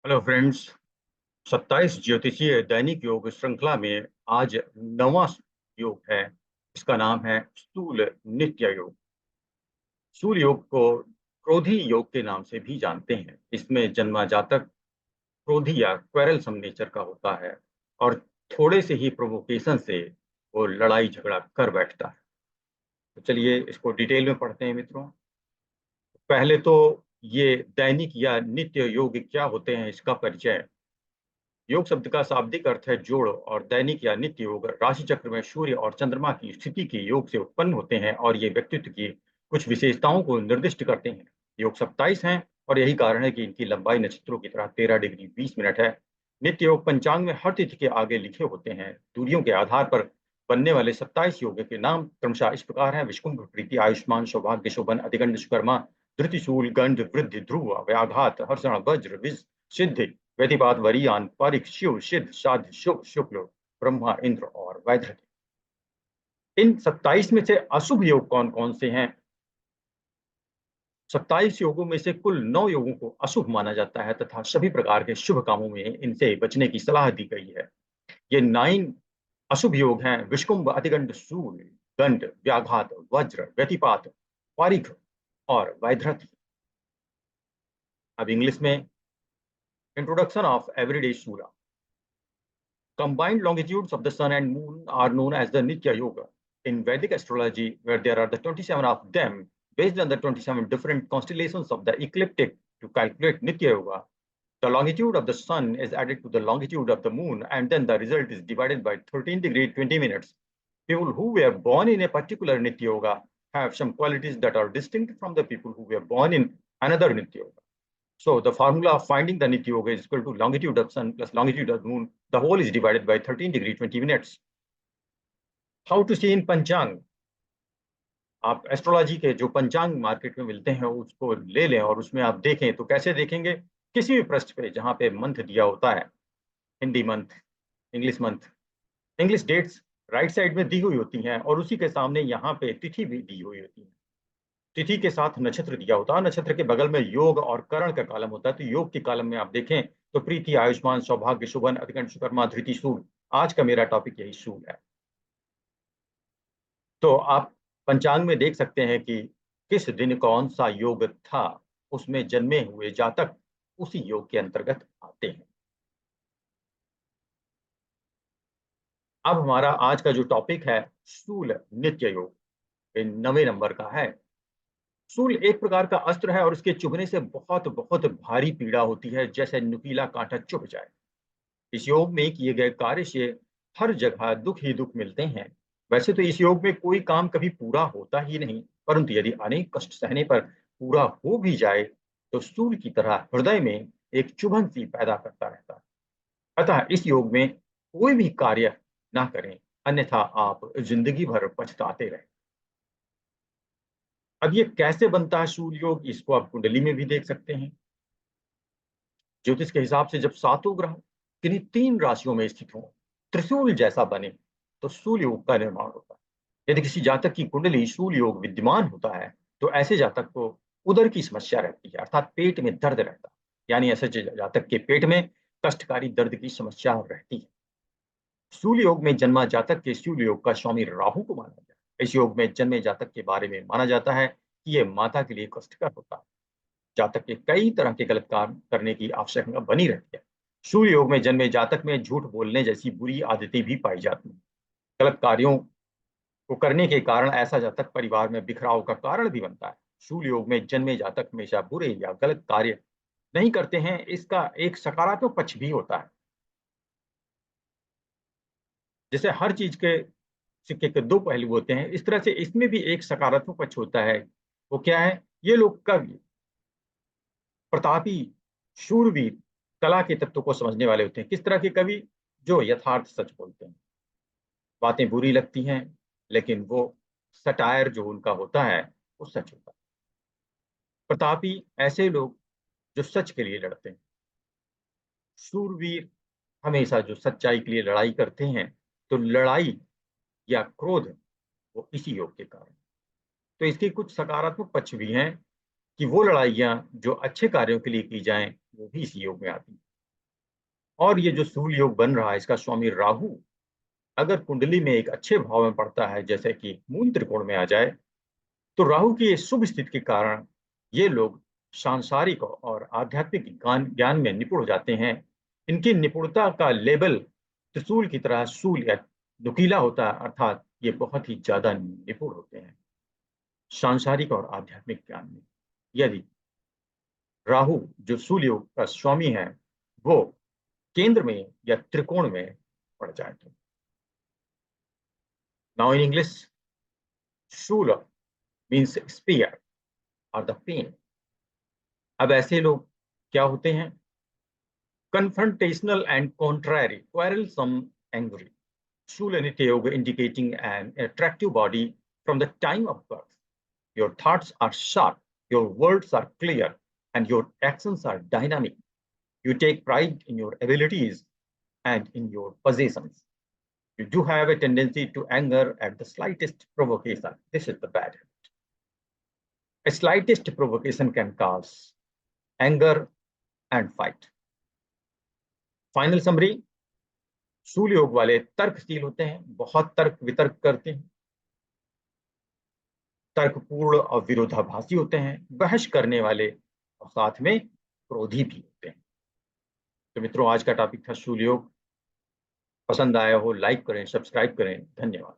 Hello friends. 27 ज्योतिषीय दैनिक योग श्रृंखला में आज नवा योग है। इसका नाम है स्थूल नित्य योग। स्थूल योग को क्रोधी योग के नाम से भी जानते हैं। इसमें जन्मा जातक क्रोधी या क्वेरलसम नेचर का होता है और थोड़े से ही प्रोवोकेशन से वो लड़ाई झगड़ा कर बैठता है। तो चलिए इसको डिटेल में पढ़ते हैं मित्रों। पहले तो ये दैनिक या नित्य योग क्या होते हैं इसका परिचय। योग शब्द का शाब्दिक अर्थ है जोड़ और दैनिक या नित्य योग राशि चक्र में सूर्य और चंद्रमा की स्थिति के योग से उत्पन्न होते हैं और ये व्यक्तित्व की कुछ विशेषताओं को निर्दिष्ट करते हैं। योग 27 हैं और यही कारण है कि इनकी लंबाई नक्षत्रों की तरह 13 डिग्री 20 मिनट है। नित्य योग पंचांग में हर तिथि के आगे लिखे होते हैं। दूरियों के आधार पर बनने वाले 27 योग के नाम क्रमशः इस प्रकार हैं: विष्णु, प्रीति, आयुष्मान, सौभाग्य, शोभन, अधिगंड, सुकर्मा, धृतिशूल, गंध, वृद्धि, ध्रुव, व्याघात, हर्षण, वज्र, विज, सिद्धि, व्यतिपात, वरीयान, पारिक, शिव, सिद्ध, साध्य, शुभ, शुक्ल, ब्रह्मा, इंद्र और वैधृति। इन 27 में से अशुभ योग कौन कौन से हैं? 27 योगों में से कुल 9 योगों को अशुभ माना जाता है तथा सभी प्रकार के शुभ कामों में इनसे बचने की सलाह दी गई है। ये 9 अशुभ योग हैं: विष्कुंभ, अतिगंड, शूल, गंड, व्याघात, वज्र, व्यतिपात, पारिख और वैधृति। अब इंग्लिश में introduction of everyday Shula. Combined longitudes of the sun and moon are known as the Nitya Yoga. In Vedic astrology, where there are the 27 of them, based on the 27 different constellations of the ecliptic to calculate Nitya Yoga, the longitude of the sun is added to the longitude of the moon, and then the result is divided by 13 degrees 20 minutes. People who were born in a particular Nitya Yoga have some qualities that are distinct from the people who were born in another Nitya Yoga. So the formula of finding the Nitya Yoga is equal to longitude of sun plus longitude of moon. The whole is divided by 13 degree 20 minutes. How to see in Panchang? आप astrology के जो पंचांग market में मिलते हैं उसको ले लें और उसमें आप देखें तो कैसे देखेंगे? किसी भी पृष्ठ पे जहाँ पे मंथ दिया होता है, Hindi month, month, English dates right side में दी हुई होती हैं और उसी के सामने यहाँ पे तिथि भी दी हुई होती है। तिथि के साथ नक्षत्र दिया होता है। नक्षत्र के बगल में योग और करण का कॉलम होता है। तो योग के कॉलम में आप देखें तो प्रीति, आयुष्मान, सौभाग्य, शुभन, अधिगंड, सुकर्मा, धृति, शूल। आज का मेरा टॉपिक यही शूल है। तो आप पंचांग में देख सकते हैं कि किस दिन कौन सा योग था, उसमें जन्मे हुए जातक उसी योग के अंतर्गत आते हैं। अब हमारा आज का जो टॉपिक है शूल नित्य योग, ये 9वें नंबर का है। शूल एक प्रकार का अस्त्र है और इसके चुभने से बहुत बहुत भारी पीड़ा होती है, जैसे नुकीला कांटा चुभ जाए। इस योग में किए गए कार्य से हर जगह दुख ही दुख मिलते हैं। वैसे तो इस योग में कोई काम कभी पूरा होता ही नहीं, परंतु यदि अनेक कष्ट सहने पर पूरा हो भी जाए तो शूल की तरह हृदय में एक चुभन सी पैदा करता रहता है। अतः इस योग में कोई भी कार्य ना करें, अन्यथा आप जिंदगी भर पछताते रहें। अब ये कैसे बनता है शूल योग, इसको आप कुंडली में भी देख सकते हैं। ज्योतिष के हिसाब से जब सातों ग्रह किन्हीं 3 राशियों में स्थित हो, त्रिशूल जैसा बने, तो शूल योग का निर्माण होता है। यदि किसी जातक की कुंडली शूल योग विद्यमान होता है तो ऐसे जातक को उदर की समस्या रहती है, अर्थात पेट में दर्द रहता है। यानी ऐसे जातक के पेट में कष्टकारी दर्द की समस्या रहती है। शूल योग में जन्मा जातक के शूल योग का स्वामी राहु को माना जाता है। इस योग में जन्मे जातक के बारे में माना जाता है कि यह माता के लिए कष्टकर होता है। जातक के कई तरह के गलत काम करने की आवश्यकता बनी रहती है। सूर्य योग में जन्मे जातक में झूठ बोलने जैसी बुरी आदतें भी पाई जाती हैं। गलत कार्यों को करने के कारण ऐसा जातक परिवार में बिखराव का कारण भी बनता है। सूर्य योग में जन्मे जातक हमेशा बुरे या गलत कार्य नहीं करते हैं। इसका एक सकारात्मक पक्ष भी होता है। जैसे हर चीज के सिक्के के 2 पहलू होते हैं, इस तरह से इसमें भी एक सकारात्मक पक्ष होता है। वो क्या है? ये लोग कवि, प्रतापी, शूरवीर, कला के तत्व को समझने वाले होते हैं। किस तरह के कवि? जो यथार्थ सच बोलते हैं। बातें बुरी लगती हैं लेकिन वो सटायर जो उनका होता है वो सच होता है। प्रतापी ऐसे लोग जो सच के लिए लड़ते हैं। शूरवीर हमेशा जो सच्चाई के लिए लड़ाई करते हैं। तो लड़ाई या क्रोध वो इसी योग के कारण। तो इसके कुछ सकारात्मक पक्ष भी हैं कि वो लड़ाइयाँ जो अच्छे कार्यों के लिए की जाएं वो भी इसी योग में आती हैं। और ये जो सूल योग बन रहा है, इसका स्वामी राहु अगर कुंडली में एक अच्छे भाव में पड़ता है, जैसे कि मूल त्रिकोण में आ जाए, तो राहु की इस शुभ स्थिति के कारण ये लोग सांसारिक और आध्यात्मिक ज्ञान में निपुण हो जाते हैं। इनकी निपुणता का लेवल त्रिशूल की तरह शूल या नुकीला होता है, अर्थात ये बहुत ही ज्यादा निपुण होते हैं सांसारिक और आध्यात्मिक ज्ञान में। यदि राहु जो शूल योग का स्वामी है वो केंद्र में या त्रिकोण में पड़ जाए तो। Now in English, shool means spear और द पेन। अब ऐसे लोग क्या होते हैं? confrontational and contrary, quarrelsome, angry. Shulanite yoga indicating an attractive body from the time of birth. Your thoughts are sharp, your words are clear, and your actions are dynamic. You take pride in your abilities and in your possessions. You do have a tendency to anger at the slightest provocation. This is the bad habit. A slightest provocation can cause anger and fight. Final summary, शूल योग वाले तर्कशील होते हैं, बहुत तर्क वितर्क करते हैं, तर्कपूर्ण और विरोधाभासी होते हैं, बहस करने वाले और साथ में क्रोधी भी होते हैं। तो मित्रों, आज का टॉपिक था शूल योग। पसंद आया हो लाइक करें, सब्सक्राइब करें। धन्यवाद।